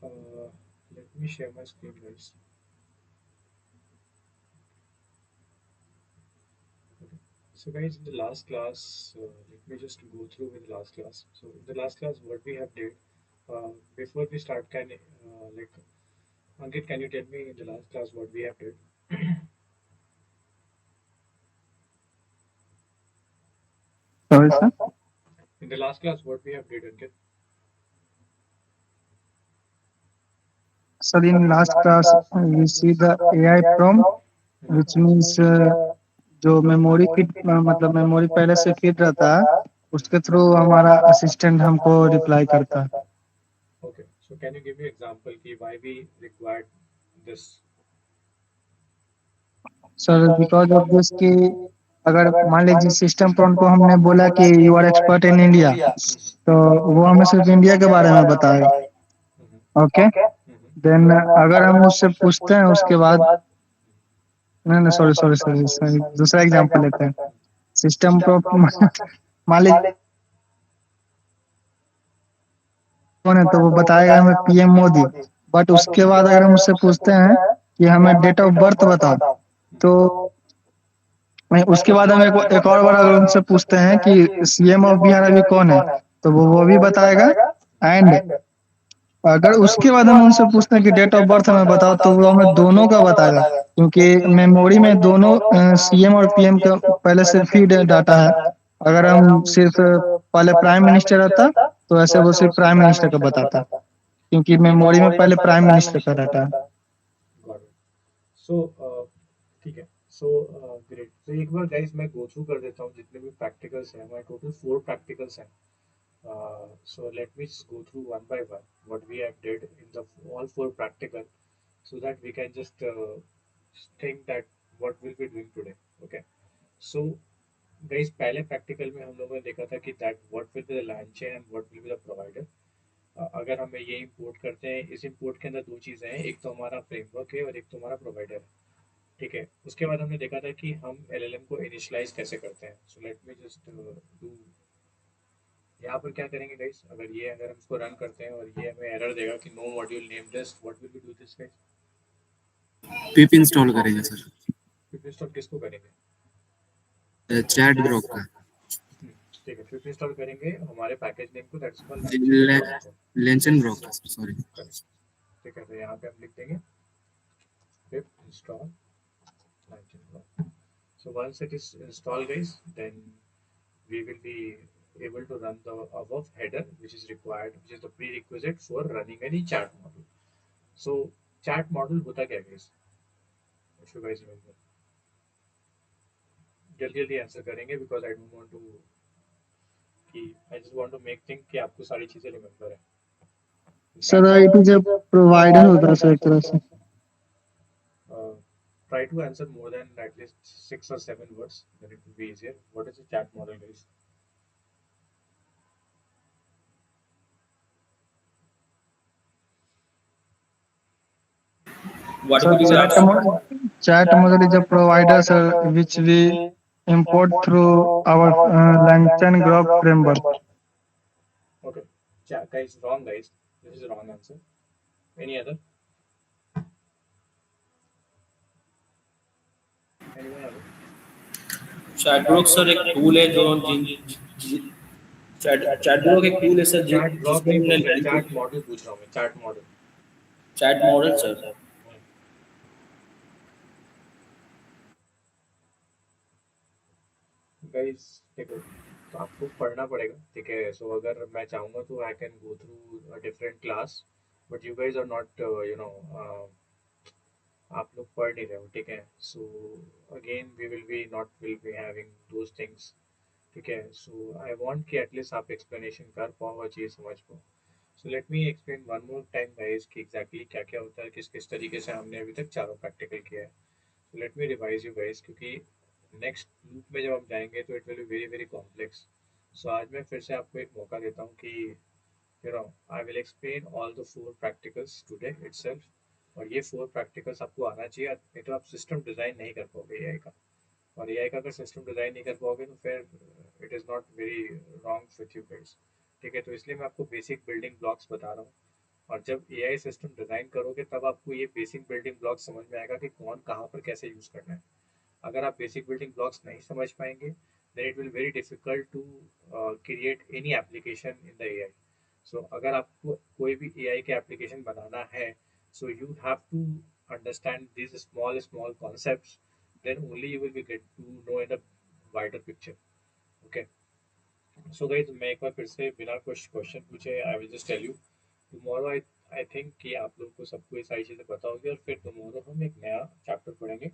Uh, Let me share my screen, guys. Okay. So, guys, in the last class, let me just go through with the last class. So, in the last class, what we have did, before we start, Ankit, can you tell me in the last class what we have did? Sorry, sir. In the last class, what we have did, Ankit? Sir, in last class, we see the AI prompt, which means जो memory fit मतलब memory पहले से fit रहता है, उसके through हमारा assistant हमको reply करता है. Okay. So, can you give me example ki why we required this? Sir because of this कि अगर मान लीजिए सिस्टम प्रॉम्प्ट को हमने बोला कि you are expert in India, Mhm. तो वो हमें सिर्फ इंडिया के बारे में बताएगा. Mhm. ओके. Mhm. देन अगर हम उससे पूछते हैं उसके बाद, नहीं नहीं सॉरी सॉरी सॉरी सॉरी, दूसरा एग्जांपल लेते हैं. सिस्टम प्रॉम्प्ट मान लीजिए कौन है, तो वो बताएगा हमें पीएम मोदी. बट उसके बाद अगर हम उससे पूछते हैं कि हमें डेट ऑफ बर्थ बताओ, तो नहीं, उसके बाद हम एक और बार अगर उनसे पूछते हैं कि सीएम ऑफ बिहार अभी कौन है, तो वो भी बताएगा. एंड अगर उसके बाद हम उनसे पूछते हैं कि डेट ऑफ बर्थ हमें बताओ, तो वो हमें दोनों का बताएगा, क्योंकि मेमोरी में दोनों सीएम और पीएम का पहले से फीड डाटा है. अगर हम सिर्फ पहले प्राइम मिनिस्टर रहता, तो ऐसे वो सिर्फ प्राइम मिनिस्टर का बताता, क्योंकि मेमोरी में पहले प्राइम मिनिस्टर का डाटा है. Got it. So, ठीक है. So great. तो एक बार गाइस मैं गो थ्रू कर देता हूँ जितने भी प्रैक्टिकल्स हैं. हमारे टोटल 4 प्रैक्टिकल्स हैं. So let me just go through one by one what we have did in the all 4 practical, so that we can just think that what we'll be doing today. Okay. So guys, पहले practical में हम लोगों ने देखा था कि that what will be the LAN chain and what will be the provider. अगर हमें ये इंपोर्ट करते हैं, इस इंपोर्ट के अंदर दो चीज़ें हैं, एक तो हमारा फ्रेमवर्क है और एक तो हमारा प्रोवाइडर है. ठीक है. उसके बाद हमने देखा था कि हम एलएलएम को इनिशियलाइज कैसे करते हैं. सो लेट मी जस्ट डू. यहाँ पर क्या करेंगे गाइस, अगर हम इसको रन करते हैं और ये हमें एरर देगा कि no module name this, what will we do this guys? Pip install करेंगे सर, पिप इंस्टॉल किसको करेंगे? चैट ग्रुप का. ठीक है. पिप इंस्टॉल करेंगे हमारे पैकेज नेम को, दैट्स कॉल्ड लैंचेन ब्लॉक को. लेंशन ब्रोक का सर, सॉरी. करेक्ट. ठीक है. तो यहाँ पे हम लिख देंगे pip install LangChain Groq. So once it is installed guys, then we will be able to run the above header which is required, which is the prerequisite for running any chat module. So chat module होता क्या है guys? If you guys remember, जल्दी जल्दी answer करेंगे because I don't want to कि I just want to make think कि आपको सारी चीजें रिमेम्बर है. Sir Chat it is a provider होता है सर एक तरह से. uh, try to answer more than at least 6 or 7 words, then it will be easier. What is a chat model guys? What sir will be the chat model is a provider, sir, which we import through our Langchain Graph framework. Okay. Chat guys, wrong guys. This is the wrong answer. Any other? Anyone other? ChatGroq sir एक tool है जो चैटब्रोक एक tool है sir chat Grok जिसमें नहीं हमने पूछ रहा, लाइन को चैट मॉडल पूछ रहा हूँ मैं. Chat model. Chat model sir. Guys देखो, तो आपको पढ़ना पड़ेगा. ठीक है. सो अगर मैं चाहूँगा तो I can go through different class, but you guys are not आप लोग पढ़ नहीं रहे हो. ठीक है. So again we will be having those things. ठीक है. सो आई वांट कि एटलीस्ट आप एक्सप्लेनेशन कर पाओ और चीज़ समझ पाओ. So let me explain one more time guys कि एग्जैक्टली क्या क्या होता है, किस किस तरीके से हमने अभी तक चारों प्रैक्टिकल किया है. So let me revise you guys, क्योंकि नेक्स्ट लूप में जब हम जाएंगे तो it will be very very complex. So आज मैं फिर से आपको एक मौका देता हूँ कि I will explain all the 4 practicals today itself. और ये 4 प्रैक्टिकल्स आपको आना चाहिए, नहीं तो आप सिस्टम डिज़ाइन नहीं कर पाओगे एआई का. और एआई का अगर सिस्टम डिज़ाइन नहीं कर पाओगे तो फिर it is not very wrong with you guys. ठीक है. तो इसलिए मैं आपको बेसिक बिल्डिंग ब्लॉक्स बता रहा हूँ. और जब एआई सिस्टम डिजाइन करोगे तब आपको ये बेसिक बिल्डिंग ब्लॉक समझ में आएगा कि कौन कहाँ पर कैसे यूज करना है। अगर आप बेसिक बिल्डिंग ब्लॉक्स नहीं समझ पाएंगे then it will very difficult to create any application in the AI. So अगर आपको कोई भी एआई के एप्लीकेशन बनाना है so you have to understand this small small concepts then only you will be get to know in the wider picture. Okay, so guys मैं एक बार फिर से बिना कुछ क्वेश्चन पूछे I will just tell you tomorrow I think कि आप लोगों को सबको ये सारी चीज़ें पता होगी और फिर टुमारो हम एक नया चैप्टर पढ़ेंगे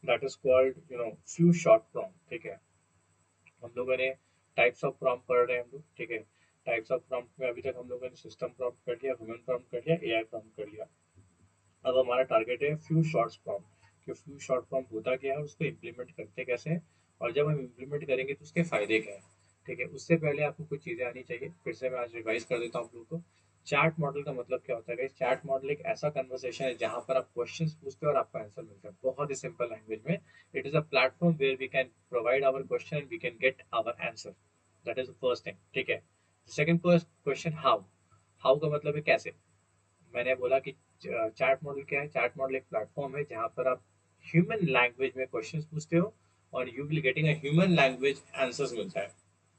that is called few short prompt. ठीक है, हम लोगों ने टाइप्स ऑफ प्रॉम्प्ट पढ़ रहे हैं हम लोग। ठीक है, टाइप्स ऑफ प्रॉम्प्ट में अभी तक हम लोगों ने सिस्टम प्रॉम्प्ट कर लिया, ह्यूमन प्रॉम्प्ट कर लिया, एआई प्रॉम्प्ट कर लिया। अब हमारा टारगेट है फ्यू शॉर्ट्स प्रॉम्प्ट कि फ्यू शॉर्ट प्रॉम्प्ट होता क्या है, उसको इम्प्लीमेंट करते कैसे हैं और जब हम इम्प्लीमेंट करेंगे तो उसके फायदे क्या हैं। ठीक है, उससे पहले आपको कुछ चीज़ें आनी चाहिए, फिर से मैं आज रिवाइज कर देता हूँ आप लोगों को। चैट मॉडल का मतलब क्या होता है? चैट मॉडल एक ऐसा कन्वर्सेशन है जहाँ पर आप क्वेश्चन पूछते हो और आपको आंसर मिलता है बहुत ही सिंपल लैंग्वेज में। It is a platform where we can provide our question and we can get our answer. That is the first thing. ठीक है, सेकंड क्वेश्चन हाउ। हाउ का मतलब है कैसे। मैंने बोला कि चैट मॉडल क्या है? चैट मॉडल एक प्लेटफॉर्म है जहाँ पर आप ह्यूमन लैंग्वेज में क्वेश्चंस पूछते हो और you will getting a human language answers मिलता है।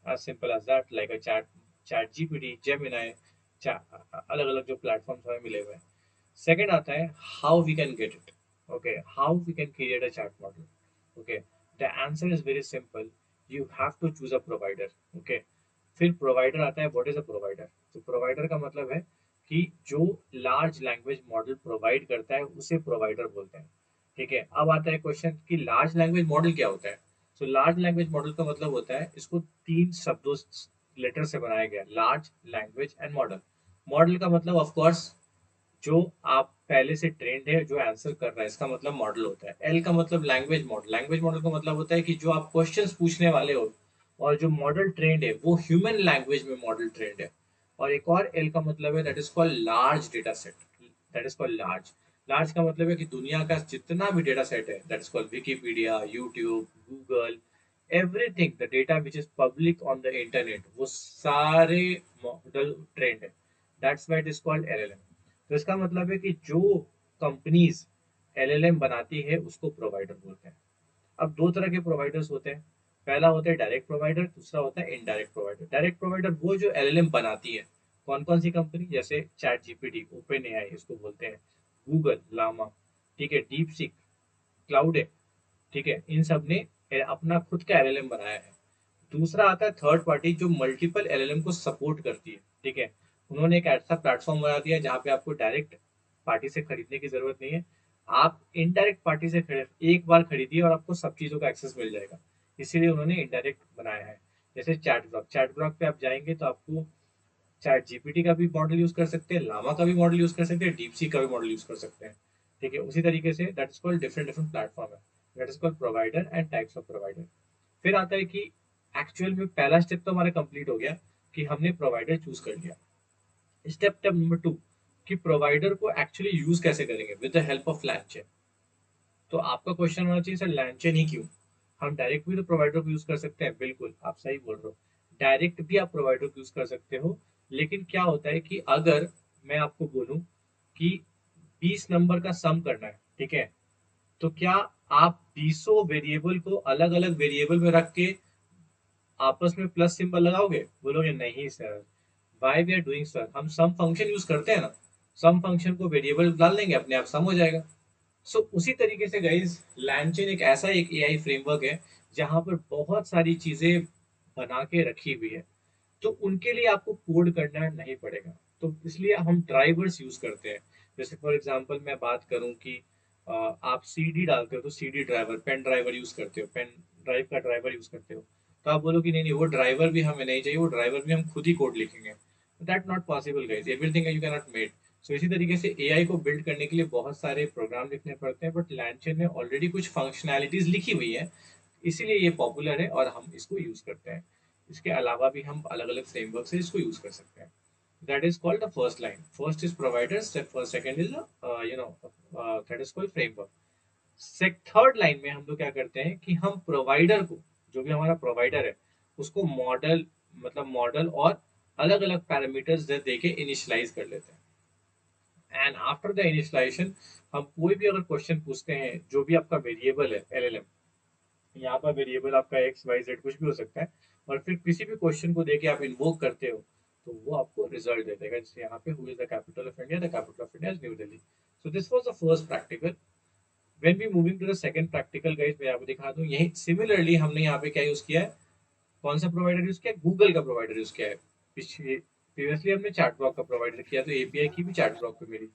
As simple as that, like a chat chat GPT, Gemini, अलग अलग जो प्लेटफॉर्म्स हमें मिले हुए हैं। सेकंड आता है how we can get it. Okay, how we can create a chat model. Okay, the answer is very simple, you have to choose a provider. Okay, फिर प्रोवाइडर आता है। What is a provider? तो provider का मतलब है कि जो large language model provide करता है उसे प्रोवाइडर बोलते हैं। ठीक है, अब आता है क्वेश्चन कि लार्ज लैंग्वेज मॉडल क्या होता है। तो लार्ज लैंग्वेज मॉडल का मतलब होता है, इसको तीन शब्दों लेटर से बनाया गया, large language and model. Model का मतलब ऑफ कोर्स जो आप पहले से ट्रेंड है, जो आंसर कर रहा है, इसका मतलब मॉडल होता है। एल का मतलब लैंग्वेज मॉडल। लैंग्वेज मॉडल का मतलब होता है कि जो आप क्वेश्चंस पूछने वाले हो और जो मॉडल ट्रेंड है वो ह्यूमन लैंग्वेज में मॉडल ट्रेंड है। और एक और एल का मतलब है that is called large data set. That is called large. Large का मतलब है कि दुनिया का जितना भी डेटा सेट है, that is called Wikipedia, YouTube, Google, everything the data which is public on the internet, वो सारे मॉडल ट्रेंड है। That's why it is called LLM. तो इसका मतलब है कि जो कंपनीज एलएलएम बनाती है उसको प्रोवाइडर बोलते हैं। अब दो तरह के प्रोवाइडर्स होते हैं। पहला होता है डायरेक्ट प्रोवाइडर, दूसरा होता है इनडायरेक्ट प्रोवाइडर। डायरेक्ट प्रोवाइडर वो जो एलएलएम बनाती है। कौन कौन सी कंपनी? जैसे चैट जीपीटी, ओपन एआई इसको बोलते हैं, गूगल, लामा, ठीक है, डीप सीक, क्लाउड है, ठीक है, इन सब ने अपना खुद का एलएलएम बनाया है। दूसरा आता है थर्ड पार्टी जो मल्टीपल एलएलएम को सपोर्ट करती है। ठीक है, उन्होंने एक ऐसा प्लेटफॉर्म बना दिया है जहाँ पे आपको डायरेक्ट पार्टी से खरीदने की जरूरत नहीं है। आप इनडायरेक्ट पार्टी से खरीद, एक बार खरीदिए और आपको सब चीज़ों का एक्सेस मिल जाएगा। इसीलिए उन्होंने इनडायरेक्ट बनाया है। जैसे चैट ब्लॉक, चैट ब्लॉक पे आप जाएंगे तो आपको चैट जीपीटी का भी मॉडल यूज कर सकते हैं, लामा का भी मॉडल यूज कर सकते हैं, डीपसी का भी मॉडल यूज कर सकते हैं। ठीक है, उसी तरीके से that is called different different platform है। That is called provider and types of provider. फिर आता है कि एक्चुअल में पहला स्टेप तो हमारा कंप्लीट हो गया कि हमने प्रोवाइडर चूज कर लिया। स्टेप नंबर टू कि प्रोवाइडर को एक्चुअली यूज कैसे करेंगे विद द हेल्प ऑफ लैंचेन। तो आपका क्वेश्चन होना चाहिए सर लैंचेन ही क्यों? हम डायरेक्ट भी तो प्रोवाइडर को यूज कर सकते हैं। बिल्कुल आप सही बोल रहे हो, डायरेक्ट भी आप प्रोवाइडर को यूज कर सकते हो। लेकिन क्या होता है कि अगर मैं आपको बोलूं कि 20 नंबर का सम करना है, ठीक है, तो क्या आप 20 वेरिएबल को अलग अलग वेरिएबल में रख के आपस में प्लस सिंबल लगाओगे? बोलोगे नहीं sir. Why we are doing sir, हम सम फंक्शन यूज करते हैं ना, सम फंक्शन को वेरिएबल डाल देंगे अपने आप सम हो जाएगा। सो उसी तरीके से गाइज लैंचेन एक ऐसा एक एआई फ्रेमवर्क है जहां पर बहुत सारी चीजें बना के रखी हुई है, तो उनके लिए आपको कोड करना नहीं पड़ेगा। तो इसलिए हम ड्राइवर्स यूज करते हैं। जैसे फॉर एग्जांपल मैं बात करूं कि आप सीडी डालते हो तो CD driver, pen driver use करते हो, पेन ड्राइव का ड्राइवर यूज करते हो। तो आप बोलो कि नहीं नहीं वो ड्राइवर भी हमें नहीं चाहिए, वो ड्राइवर भी हम खुद ही कोड लिखेंगे। That not possible guys, everything you can not made. So इसी तरीके से एआई को बिल्ड करने के लिए बहुत सारे प्रोग्राम लिखने पड़ते हैं, बट लैंचेन में ऑलरेडी कुछ फंक्शनैलिटीज लिखी हुई है, इसीलिए ये पॉपुलर है और हम इसको यूज करते हैं। इसके अलावा भी हम अलग अलग फ्रेमवर्क से इसको यूज कर सकते हैं। That is called the first line. First is provider, second is that is called framework. Third line में हम लोग क्या करते हैं कि हम प्रोवाइडर को, जो भी हमारा प्रोवाइडर है, उसको मॉडल, मतलब मॉडल और अलग अलग पैरामीटर्स दे के इनिशियलाइज कर लेते हैं। एंड आफ्टर द इनिशियलाइजेशन हम कोई भी अगर क्वेश्चन पूछते हैं, जो भी आपका वेरिएबल है एलएलएम, यहाँ पर वेरिएबल आपका एक्स वाई जेड कुछ भी हो सकता है, और फिर किसी भी क्वेश्चन को देके आप इन्वोक करते हो, तो वो आपको रिजल्ट दे देगा। जैसे यहाँ पे who is the capital of India, the capital of India is New Delhi. So this was the first practical. When we moving to the second practical guys, मैं आपको दिखा दूं, यही सिमिलरली हमने यहाँ पे क्या यूज किया है, कौन सा प्रोवाइडर यूज किया है, गूगल का प्रोवाइडर यूज किया है। प्रीवियसली हमने चैटबॉट का प्रोवाइडर किया, तो एपीआई की भी चैटबॉट पे मिली।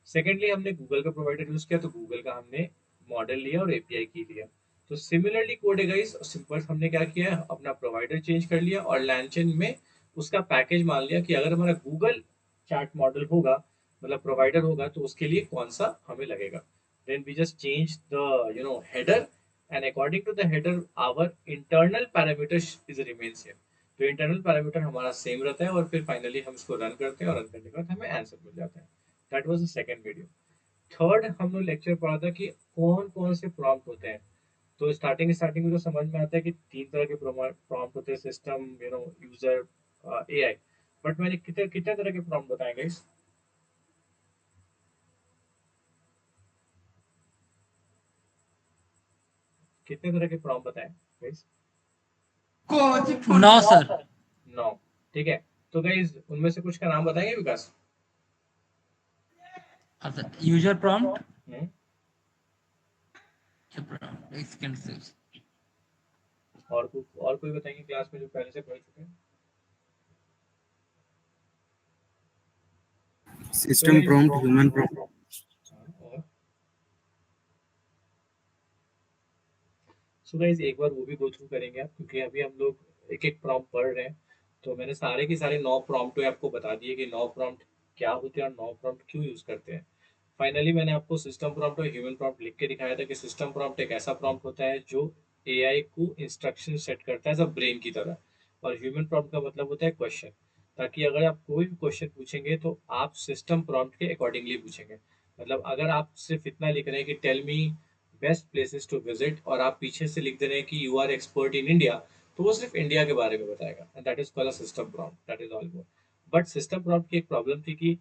सेकेंडली हमने गूगल का प्रोवाइडर यूज किया, तो गूगल का हमने मॉडल लिया और एपीआई की लिया। तो सिमिलरली कोड है गाइस, सिंपल हमने क्या किया है, अपना प्रोवाइडर चेंज कर लिया और लैंचेन में उसका पैकेज मान लिया कि अगर हमारा गूगल चैट मॉडल होगा, मतलब प्रोवाइडर होगा, तो उसके लिए कौन सा हमें लगेगा। Then we just change the header, and according to the header our internal parameter is remains same। तो इंटरनल पैरामीटर हमारा सेम रहता है, और फिर फाइनली हम इसको रन करते हैं, और रन करने के बाद हमें आंसर मिल जाता है। That was the second video. Third हम लोग लेक्चर पढ़ा था कि कौन कौन से प्रॉम्प्ट होते हैं। तो स्टार्टिंग में तो समझ में आता है कि तीन तरह के प्रॉम्प्ट होते हैं, सिस्टम, यूजर, एआई। बट मैंने कितने कितने तरह के प्रॉम्प्ट बताएंगे इस, कितने तरह के प्रॉम्प्ट बताएं गाइस? नौ सर। 9। ठीक है, तो गाइस उनमें से कुछ का नाम बताएंगे विकास? अच्छा, यूजर प्रॉम्प्ट, हम्म, एक सेकंड से। और कोई बताएंगे क्लास में जो पहले से पढ़ चुके हैं? तो system guys, prompt, human prompt. और सो गाइस एक बार वो भी गो थ्रू करेंगे आप, क्योंकि अभी हम लोग एक एक प्रॉम्प्ट पढ़ रहे हैं। तो मैंने सारे के सारे 9 प्रॉम्प्ट आपको बता दिए कि 9 प्रॉम्प्ट क्या होते हैं और 9 प्रॉम्प्ट क्यों यूज करते हैं। फाइनली मैंने आपको सिस्टम प्रॉम्प्ट और ह्यूमन प्रॉम्प्ट लिख के दिखाया था कि सिस्टम प्रॉम्प्ट एक ऐसा प्रॉम्प्ट होता है जो एआई को इंस्ट्रक्शन सेट करता है, सब ब्रेन की तरह। और ह्यूमन प्रॉम्प्ट का मतलब होता है क्वेश्चन, ताकि अगर आप कोई भी क्वेश्चन पूछेंगे तो आप सिस्टम प्रॉम्प्ट के अकॉर्डिंगली पूछेंगे। मतलब अगर आप सिर्फ इतना लिख रहे हैं कि tell me best places to visit, और आप पीछे से लिख दे रहे हैं कि you are expert in India, तो वो सिर्फ इंडिया के बारे में बताएगा, and that is called a system prompt, that is all more. But system prompt की एक प्रॉब्लम थी कि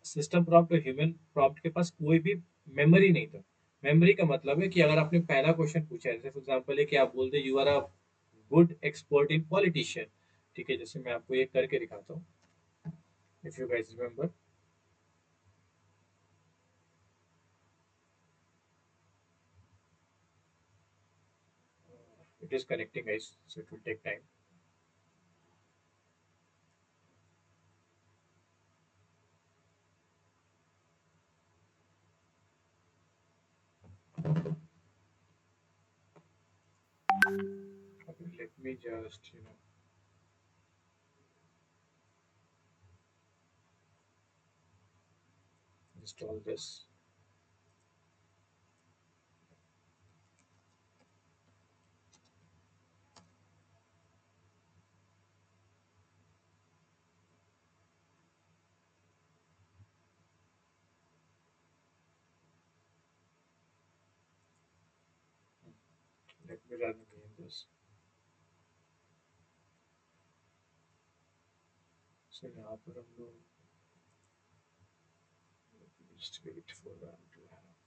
सिस्टम प्रॉम्प्ट और ह्यूमन प्रॉम्प्ट के पास कोई भी मेमोरी नहीं था। मेमोरी का मतलब है कि अगर आपने पहला क्वेश्चन पूछा है, जैसे फॉर एग्जांपल है कि आप बोलते you are a good expert in politician. ठीक है, जैसे मैं आपको ये करके दिखाता हूँ, if you guys remember. It is connecting guys, so it will take time. Let me just install this। Let me run again this। So यहाँ पर हम लोग just wait for that to happen।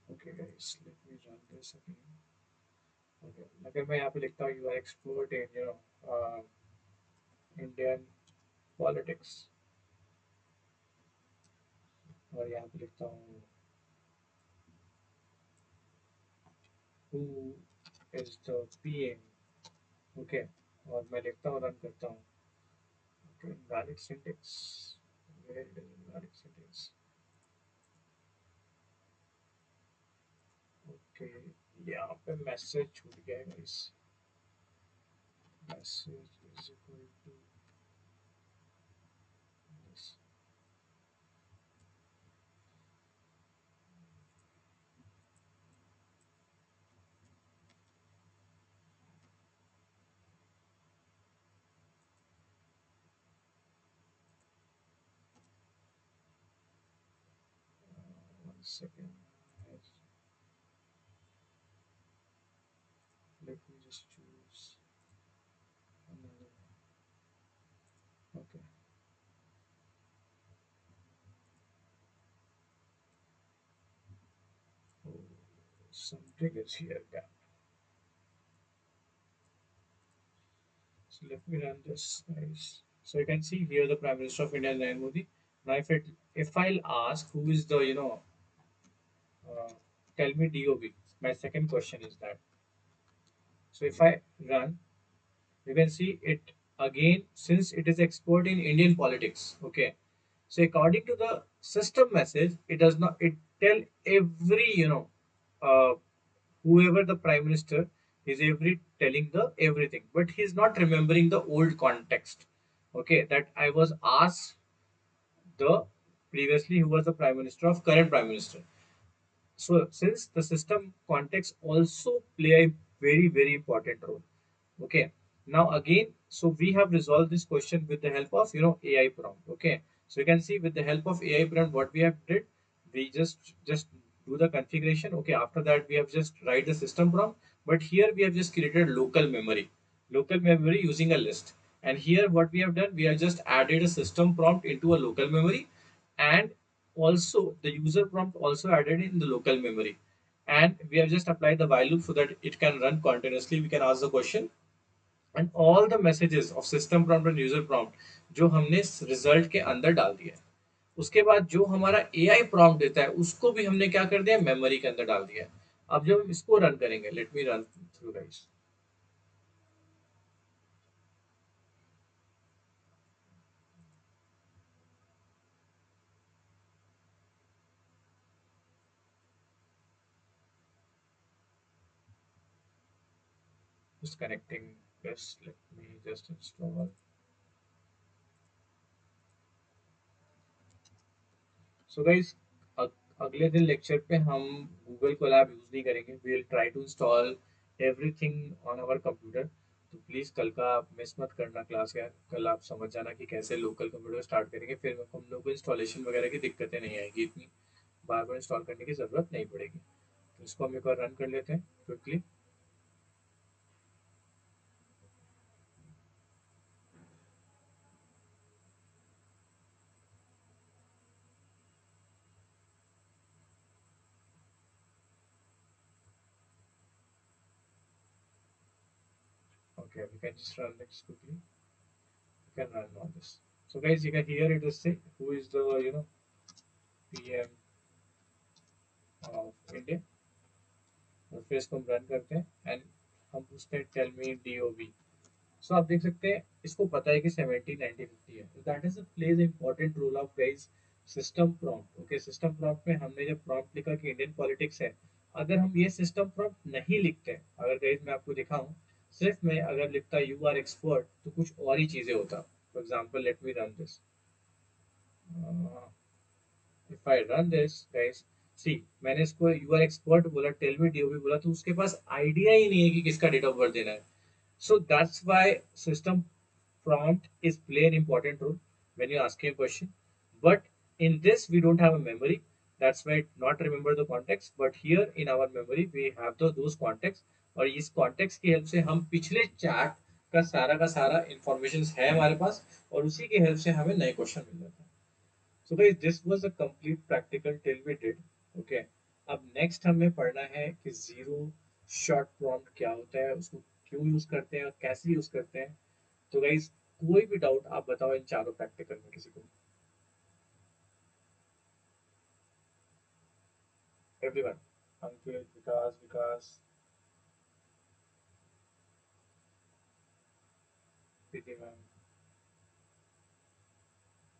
Okay guys, let me run this again। Okay, अगर मैं यहाँ पे लिखता हूँ you are expert in Indian politics, और यहाँ पे लिखता हूँ who is the PM. Okay, और मैं लिखता हूँ, रन करता हूँ। Okay, invalid syntax, where it is invalid syntax। Okay, यहाँ पे मैसेज छूट गया है guys. Message is equal to this। second. Let me just choose another one. Okay. Oh, something is here. Yeah. So let me run this, guys. So you can see here the Prime Minister of India, Narendra Modi. Now, if I'll ask who is the uh, tell me DOB. My second question is that. So if I run, you can see it again since it is expert in Indian politics. Okay. So according to the system message, it does not it tell every uh, whoever the prime minister is every telling the everything, but he's not remembering the old context. Okay, that I was asked the previously who was the prime minister of current prime minister. So since the system context also play a very important role. Okay. Now again, so we have resolved this question with the help of AI prompt. Okay. So you can see with the help of AI prompt what we have did, we just do the configuration. Okay. After that we have just write the system prompt. But here we have just created local memory using a list. And here what we have done, we have just added a system prompt into a local memory, and also the user prompt also added in the local memory. And we have just applied the while loop so that it can run continuously. We can ask the question, and all the messages of system prompt and user prompt जो हमने result के अंदर डाल दिया है, उसके बाद जो हमारा एआई प्रॉम्प्ट देता है उसको भी हमने क्या कर दिया, मेमोरी के अंदर डाल दिया है. अब जब हम इसको रन करेंगे, late me run through guys. Just connecting this, let me just install. So guys, अगले दिन लेक्चर पे हम गूगल कोलैब यूज नहीं करेंगे. We will try to install everything on our computer. तो प्लीज़ कल का आप मिस मत करना क्लास यार. कल आप समझ जाना कि कैसे लोकल कंप्यूटर स्टार्ट करेंगे, फिर हम लोग को इंस्टॉलेशन वगैरह की दिक्कतें नहीं आएगी, इतनी बार बार इंस्टॉल करने की ज़रूरत नहीं पड़ेगी. तो इसको हम एक बार रन कर लेते हैं quickly. Okay, we can just run this quickly. We can run all this. So guys, you can hear it is say who is the PM of India. और फिर इसको हम रन करते हैं एंड हम पूछते हैं टेल मी DOB. सो आप देख सकते हैं इसको पता है कि 70 90 50 है. तो that is plays important role of guys system prompt. Okay, system prompt में हमने जब प्रॉम्प्ट लिखा कि इंडियन पॉलिटिक्स है, अगर हम ये सिस्टम प्रॉम्प्ट नहीं लिखते, अगर गाइस मैं आपको दिखाऊं, सिर्फ मैं अगर लिखता यू आर एक्सपर्ट तो कुछ और ही चीजें होता. For example let me run this. If I run this guys, see मैंने इसको यू आर एक्सपर्ट बोला, टेल मी DOB बोला, तो उसके पास आइडिया ही नहीं है कि किसका डेट ऑफ बर्थ देना है. So that's why system prompt is play an important role when you're asking a question. But in this we don't have a memory. That's why it not remember the context. But here in our memory we have those contexts. और इस context की help से हम पिछले chat का सारा information है हमारे पास, और उसी की help से हमें नए question मिल जाते हैं. So guys, this was a complete practical till we did. Okay. अब next हमें पढ़ना है कि zero shot prompt क्या होता है, उसको क्यों यूज करते हैं और कैसे यूज करते हैं. तो गाइस, कोई भी डाउट आप बताओ इन चारों प्रैक्टिकल में किसी को. Everyone, Ankit, Vikas, Preeti ma'am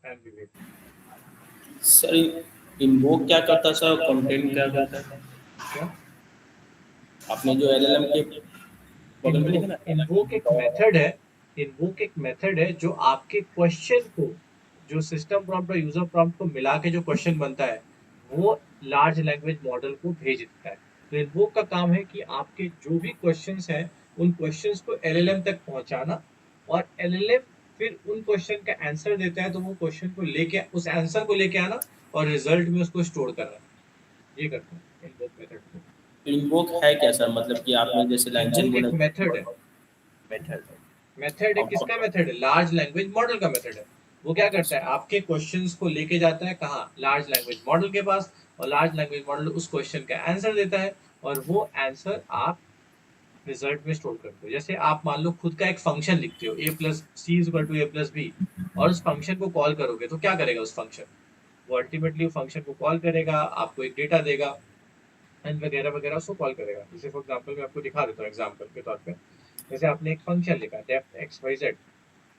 and Vivek. Sir invoke क्या करता है सर, कंटेंट क्या करता है? क्या आपने जो LLM के बगल में लिखा ना, इन्वोक एक मेथड है. इन्वोक एक मेथड है जो आपके क्वेश्चन को, जो सिस्टम प्रॉम्प्ट और यूजर प्रॉम्प्ट को मिला के जो क्वेश्चन बनता है, वो लार्ज लैंग्वेज मॉडल को भेज देता है. तो इन्वोक का काम है कि आपके जो भी क्वेश्चंस हैं उन क्वेश्चंस को LLM तक पहुंचाना, और LLM फिर उन क्वेश्चन का आंसर देता है, तो वो क्वेश्चन को लेके उस आंसर को लेके आना और रिजल्ट में उसको स्टोर करना. ये करते हैं इन्वोक मेथड को। इन्वोक है क्या सर, मतलब कि आपने जैसे लाइन चेन इन्वोक बोला एक मेथड है। मेथड मेथड है, किसका मेथड है? लार्ज लैंग्वेज मॉडल का मेथड है। वो क्या करता है, आपके क्वेश्चंस को लेके जाता है कहाँ, लार्ज लैंग्वेज मॉडल के पास, और लार्ज लैंग्वेज मॉडल उस क्वेश्चन का आंसर देता है, और वो आंसर आप रिजल्ट में स्टोर करते हो। जैसे आप मान लो खुद का एक फंक्शन लिखते हो, a plus c is equal to a plus b, और उस फंक्शन को कॉल करोगे तो क्या करेगा उस फंक्शन, वो अल्टीमेटली फंक्शन को कॉल करेगा, आपको एक डेटा देगा एंड वगैरह वगैरह, उसको कॉल करेगा। जैसे फॉर एग्जांपल मैं आपको दिखा देता हूँ एग्जांपल के तौर पे। जैसे आपने एक फंक्शन लिखा डेफ एक्स वाई जेड,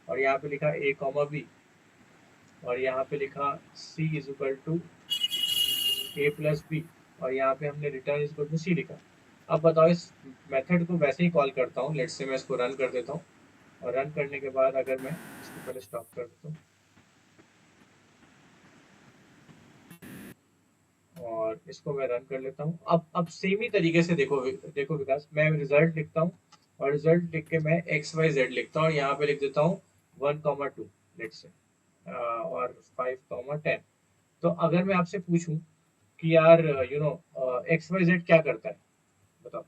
और यहाँ पे लिखा a कॉमा बी, और यहाँ पे लिखा c is equal to a plus b, और यहाँ पे हमने return is equal to c लिखा। अब बताओ इस मेथड को वैसे ही कॉल करता हूँ, लेट्स से मैं इसको रन कर देता हूँ, और रन करने के बाद अगर मैं इसको पहले स्टॉप कर देता हूँ, और इसको मैं रन कर लेता हूँ। अब सेम ही तरीके से देखो, देखो विकास, मैं रिजल्ट लिखता हूँ, और रिजल्ट लिख के मैं एक्स वाई जेड लिखता हूँ, और यहाँ पे लिख देता हूँ 1,2 लेट्स से, और 5,10। तो अगर मैं आपसे पूछूं कि यार एक्स वाई जेड क्या करता है, बताओ।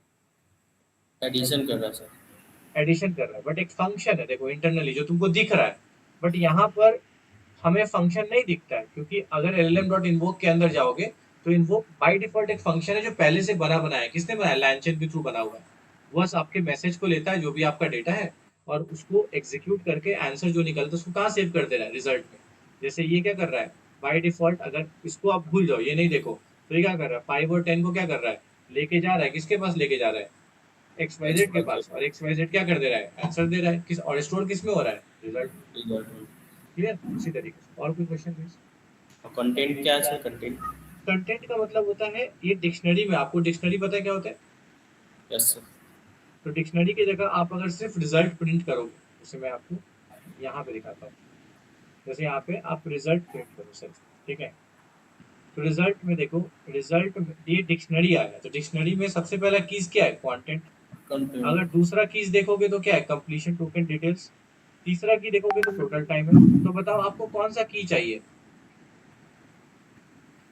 एडिशन कर रहा है सर। एडिशन कर रहा है, बट एक फंक्शन है देखो इंटरनली जो तुमको दिख रहा है, बट यहाँ पर हमें फंक्शन नहीं दिखता है, क्योंकि अगर एलएलएम डॉट इन्वोक के अंदर जाओगे तो इन्वोक बाय डिफॉल्ट एक फंक्शन है जो पहले से बना बनाया है। किसने बनाया? लैंचेन के थ्रू बना हुआ है। वो बस आपके मैसेज को लेता है जो भी आपका डेटा है, और उसको एग्जीक्यूट करके आंसर जो निकलता है उसको कहाँ सेव कर दे रहा है, रिजल्ट में। जैसे ये क्या कर रहा है, बाय डिफॉल्ट अगर इसको आप भूल जाओ, ये नहीं देखो, तो ये क्या कर रहा है, 5 और 10 को क्या कर रहा है, लेके जा रहा है, किसके पास लेके जा रहा है, एक्स वाई एक्स जेड के वाई पास, और एक्स वाई जेड क्या कर दे रहा है, आंसर दे रहा है, किस और स्टोर किस में हो रहा है, रिजल्ट में। जेड। क्लियर? उसी तरीके से और कोई क्वेश्चन प्लीज। और कंटेंट क्या है सर, कंटेंट? कंटेंट का मतलब होता है, ये डिक्शनरी में, आपको डिक्शनरी पता है क्या होता है? Yes sir. तो डिक्शनरी की जगह आप अगर सिर्फ रिजल्ट प्रिंट करोगे, जैसे मैं आपको यहाँ पे दिखाता हूँ, जैसे यहाँ पे आप रिजल्ट प्रिंट करो सिर्फ, ठीक है, तो रिजल्ट में देखो, रिजल्ट में ये डिक्शनरी आया, तो डिक्शनरी में सबसे पहला कीज क्या है, कंटेंट। अगर कंटेंट दूसरा कीज देखोगे तो क्या है, कंप्लीशन टोकन डिटेल्स। तीसरा की देखोगे तो टोटल टाइम है। तो बताओ आपको कौन सा की चाहिए?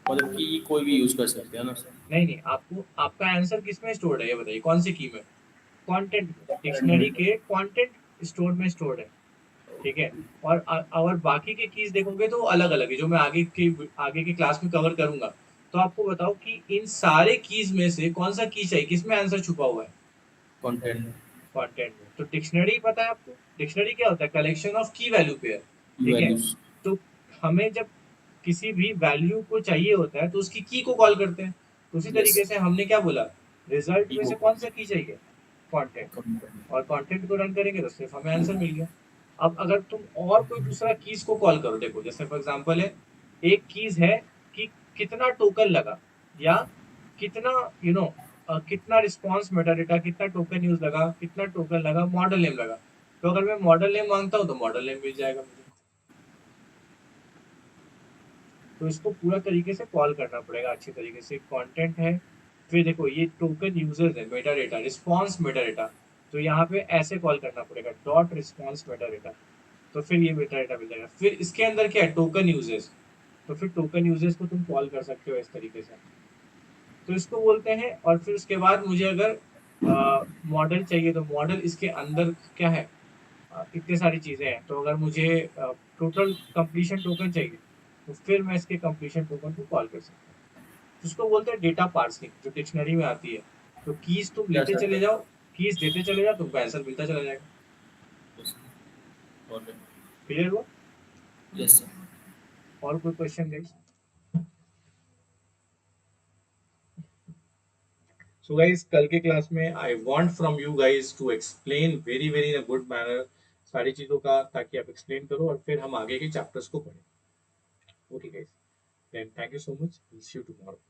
मतलब कि कोई भी यूज कर सकते हैं ना सर? नहीं नहीं, आपको आपका आंसर किस में स्टोर्ड है, ये बताइए कौन सी की में? कंटेंट में, डिक्शनरी कंटेंट। के कंटेंट स्टोर में स्टोर्ड है, ठीक है। और बाकी के कीज देखोगे तो अलग अलग है, जो मैं आगे की क्लास में कवर करूंगा। तो आपको बताओ कि इन सारे कीज में से कौन सा की चाहिए, किसमें आंसर छुपा हुआ है? कंटेंट। कंटेंट में। तो डिक्शनरी पता है आपको, डिक्शनरी क्या होता है, कलेक्शन ऑफ की वैल्यू पेयर, की ठीक है। वैल्यूज। तो हमें जब किसी भी वैल्यू को चाहिए होता है तो उसकी की को कॉल करते हैं। तो उसी यस। तरीके से हमने क्या बोला, रिजल्ट की में को से कौन सा की चाहिए, कंटेंट, कंटेंट। और कंटेंट को रन करेंगे तो सिर्फ हमें आंसर मिल गया। अब अगर तुम और कोई दूसरा कीज को कॉल करो, देखो जैसे फॉर एग्जांपल है, एक कीज है कि कितना टोकन लगा, या कितना यू नो कितना रिस्पॉन्स मेटाडेटा, कितना टोकन यूज लगा, कितना टोकन लगा, मॉडल नेम लगा। तो अगर मैं मॉडल नेम मांगता हूँ तो मॉडल नेम मिल जाएगा मुझे। तो इसको पूरा तरीके से कॉल करना पड़ेगा अच्छी तरीके से। कंटेंट है, फिर देखो ये टोकन यूजर्स है, Meta data, response Meta data, तो यहाँ पे ऐसे कॉल करना पड़ेगा, डॉट रिस्पॉन्स मेटा डेटा, तो फिर ये मेटा डेटा मिल जाएगा। फिर इसके अंदर क्या है, टोकन यूजर्स, तो फिर टोकन यूजर्स को तुम कॉल कर सकते हो इस तरीके से, तो इसको बोलते हैं। और फिर उसके बाद मुझे अगर मॉडल चाहिए तो मॉडल इसके अंदर क्या है, इतनी सारी चीजें हैं, तो अगर मुझे टोटल कंप्लीशन टोकन चाहिए तो फिर मैं इसके कंप्लीशन टोकन को कॉल कर सकता हूँ। जिसको बोलते हैं डेटा पार्सिंग, जो डिक्शनरी में आती है। तो कीज तुम यस लेते चले सर। जाओ, कीज देते चले जाओ, तुमको आंसर मिलता चला जाएगा। क्लियर हुआ? Yes sir. और कोई क्वेश्चन गाइस? सो गाइस कल के क्लास में I want from you guys to explain very very in a good manner सारी चीजों का, ताकि आप एक्सप्लेन करो और फिर हम आगे के चैप्टर्स को पढ़ें। Okay guys, then thank you so much, see you tomorrow.